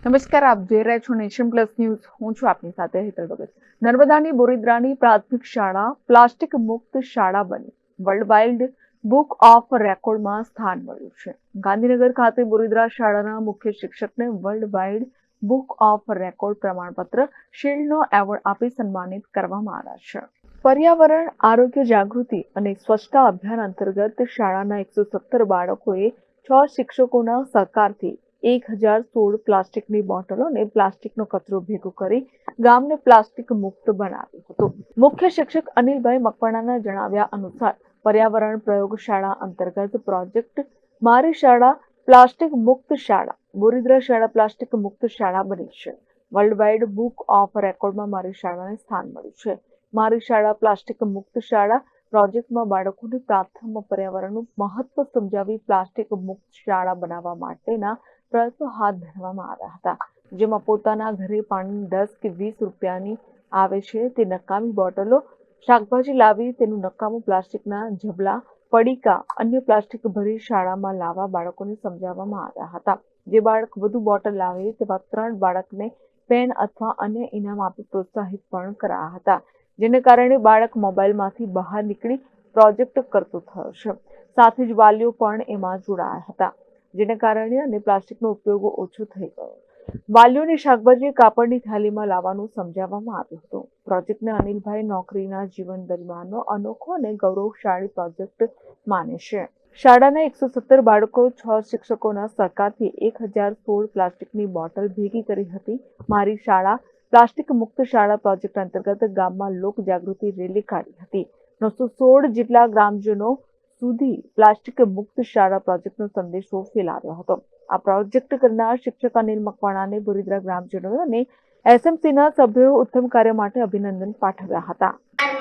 નમસ્કાર, આપ જોઈ રહ્યા છો નેશન પ્લસ ન્યૂઝ. હું છું આપની સાથે હેતલ ભગત. નર્મદાની બોરીદ્રાની પ્રાથમિક શાળા પ્લાસ્ટિક મુક્ત શાળા બની વર્લ્ડ વાઇલ્ડ બુક ઓફ રેકોર્ડમાં સ્થાન મળ્યું છે. ગાંધીનગર ખાતે બોરીદ્રા શાળાના મુખ્ય શિક્ષકને world wild book of record પ્રમાણપત્ર શિલ્ડનો એવોર્ડ આપી સન્માનિત કરવામાં આવ્યા છે. પર્યાવરણ, આરોગ્ય જાગૃતિ અને સ્વચ્છતા અભિયાન અંતર્ગત શાળાના 117 બાળકોએ 6 શિક્ષકોના સહકારથી 1016 પ્લાસ્ટિકની બોટલો અને પ્લાસ્ટિકનો કચરો ભેગો કરી ગામને પ્લાસ્ટિક મુક્ત બનાવ્યું હતું. મુખ્ય શિક્ષક અનિલભાઈ મકવાણાના જણાવ્યા અનુસાર પર્યાવરણ પ્રયોગશાળા અંતર્ગત પ્રોજેક્ટ મારી શાળા પ્લાસ્ટિક મુક્ત શાળા બોરીદ્રા શાળા પ્લાસ્ટિક મુક્ત શાળા બની છે. વર્લ્ડ વાઇડ બુક ઓફ રેકોર્ડમાં મારી શાળાને સ્થાન મળ્યું છે. મારી શાળા પ્લાસ્ટિક મુક્ત શાળા પ્રોજેક્ટમાં બાળકોને પ્રથમ પર્યાવરણનું મહત્વ સમજાવી પ્લાસ્ટિક મુક્ત શાળા બનાવવા માટેના પ્રયત્નો હાથ ધરવામાં આવ્યા હતા. જેમાં પોતાના ઘરે પાણી 10 કે 20 રૂપિયાની આવે છે તે નકામી બોટલો, શાકભાજી લાવી તેનું નકામું પ્લાસ્ટિકના ઝબલા, પડીકા, અન્ય પ્લાસ્ટિક ભરી શાળામાં લાવવા બાળકોને સમજાવવામાં આવ્યા હતા. જે બાળક વધુ બોટલ લાવે તેવા 3 બાળકને પેન અથવા અન્ય ઇનામ આપી પ્રોત્સાહિત પણ કરાયા હતા. જેને કારણે બાળક મોબાઈલમાંથી બહાર નીકળી પ્રોજેક્ટ કરતો થયો છે. સાથે જ વાલીઓ પણ એમાં જોડાયા હતા. જેને કારણે અને પ્લાસ્ટિકનો ઉપયોગ ઓછો થઈ ગયો. વાલીઓને શાકભાજી કાપડની થાળીમાં લાવવાનું સમજાવવામાં આવ્યું હતું. પ્રોજેક્ટને અનિલભાઈ નોકરીના જીવન દરમિયાનનો અનોખો અને ગૌરવશાળી પ્રોજેક્ટ માને છે. શાળાના 117 બાળકો 6 શિક્ષકોના સહકારથી 1016 પ્લાસ્ટિકની બોટલ ભેગી કરી હતી. મારી શાળા પ્લાસ્ટિક મુક્ત શાળા પ્રોજેક્ટ અંતર્ગત ગામમાં લોક જાગૃતિ રેલી કાઢી હતી. 916 જેટલા ગ્રામજનો સુધી પ્લાસ્ટિક મુક્ત શાળા પ્રોજેક્ટનો સંદેશો ફેલાવ્યો હતો. આ પ્રોજેક્ટ કરનાર શિક્ષક અનિલ મકવાણાને બોરીદ્રા ગ્રામજનો અને એસએમસીના સભ્યોએ ઉત્તમ કાર્ય માટે અભિનંદન પાઠવ્યા હતા.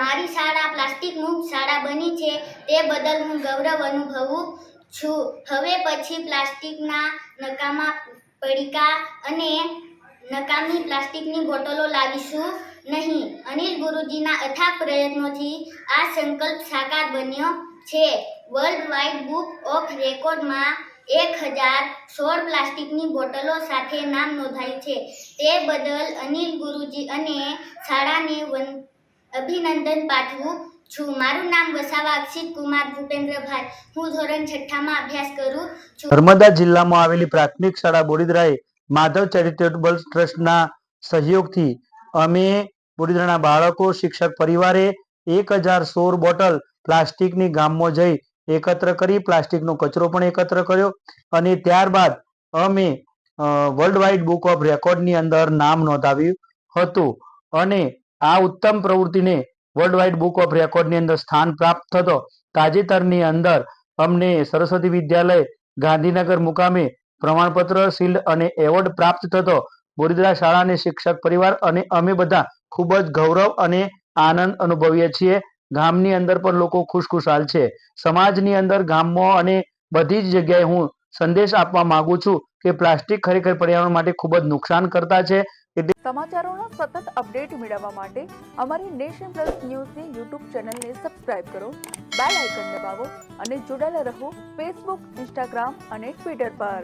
મારી શાળા પ્લાસ્ટિક મુક્ત શાળા બની છે તે બદલ હું ગૌરવ અનુભવું છું. હવે પછી પ્લાસ્ટિકના નકામા પડીકા અને નકામી પ્લાસ્ટિકની બોટલો લાવીશું નહીં. અનિલ ગુરુજીના અથાગ પ્રયત્નોથી આ સંકલ્પ સાકાર બન્યો છે. વર્લ્ડ વાઇડ બુક ઓફ રેકોર્ડમાં 1016 પ્લાસ્ટિકની બોટલો સાથે નામ નોંધાયું છે. તે બદલ અનિલ ગુરુજી અને શાળાને અભિનંદન પાઠવું છું. મારું નામ વસાવા અક્ષિત કુમાર ભૂપેન્દ્રભાઈ. હું ધોરણ 6માં અભ્યાસ કરું છું. નર્મદા જિલ્લામાં આવેલી પ્રાથમિક શાળા બોરીદ્રાએ માધવ ચેરિટેબલ ટ્રસ્ટના સહયોગથી અમે બોરીદ્રાના બાળકો, શિક્ષક પરિવારે 1016 બોટલ પ્લાસ્ટિકની ગામમાં જઈ એકત્ર કરી પ્લાસ્ટિકનો કચરો પણ એકત્ર કર્યો અને ત્યારબાદ અમે વર્લ્ડ વાઇડ બુક ઓફ રેકોર્ડની અંદર નામ નોંધાવ્યું હતું અને આ ઉત્તમ પ્રવૃત્તિને વર્લ્ડ વાઇડ બુક ઓફ રેકોર્ડની અંદર સ્થાન પ્રાપ્ત થતો. તાજેતરની અંદર અમને સરસ્વતી વિદ્યાલય ગાંધીનગર મુકામે પ્રમાણપત્ર, શિલ્ડ અને એવોર્ડ પ્રાપ્ત થતો. બોરીદ્રા શાળાને શિક્ષક પરિવાર અને અમે બધા ખૂબ જ ગૌરવ અને આનંદ અનુભવીએ છીએ. ગામની અંદર પણ લોકો ખુશખુશાલ છે. સમાજની અંદર, ગામમાં અને બધી જ જગ્યાએ હું સંદેશ આપવા માંગુ છું કે પ્લાસ્ટિક ખરેખર પર્યાવરણ માટે ખૂબ જ નુકસાન કરતા છે. સમાચારોના સતત અપડેટ મેળવવા માટે અમારી નેશન પ્લસ ન્યૂઝની યુટ્યુબ ચેનલને સબસ્ક્રાઇબ કરો, બેલ આઇકન દબાવો અને જોડાયેલા રહો ફેસબુક, ઇન્સ્ટાગ્રામ અને ટ્વિટર પર.